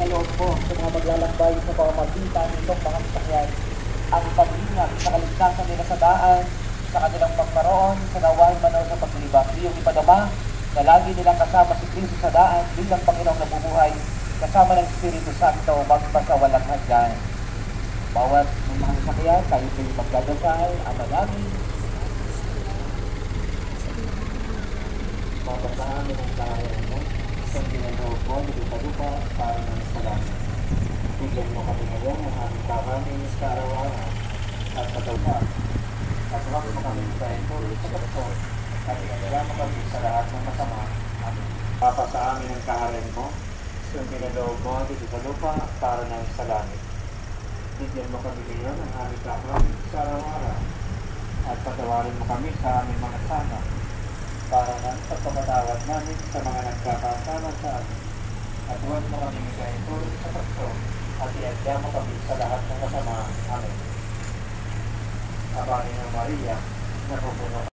loob mo sa mga maglalakbay sa pamamagitan nitong mga sasakyan. Ang pag-ingat sa kaligtasan nila sa daan, sa kanilang pagkaroon, sa naway manaw sa paglibang. Iyong ipadama na lagi nilang kasama si Kristo sa daan bilang Panginoong nabubuhay, kasama ng Espiritu Santo magpasawalang hanggan. Bawat mga sasakyan, tayo kayo magdadasal, Ama namin. Mabasaan mo ng kaya mo, sa pinanoob mo, lupa-lupa, para ng salamat. Bigyan mo kami ngayon ng aming kakanin sa araw-araw at matawag. At huwag mo kami sa ito sa pagkakot at inagala mo kami sa lahat ng masama. Amen. Papa sa amin ang kahalan mo, sa pinanoob mo dito sa lupa, para ng salamat. Bigyan mo kami ngayon ng aming kakanin sa araw-araw at patawarin mo kami sa aming mga sama para ng pagpapatawad namin sa mga nagkakasama sa amin. At huwag mo kami ito sa pagkakot at iagya mo kami sa lahat ng masama. Amen. Aba ni Maria, napupuno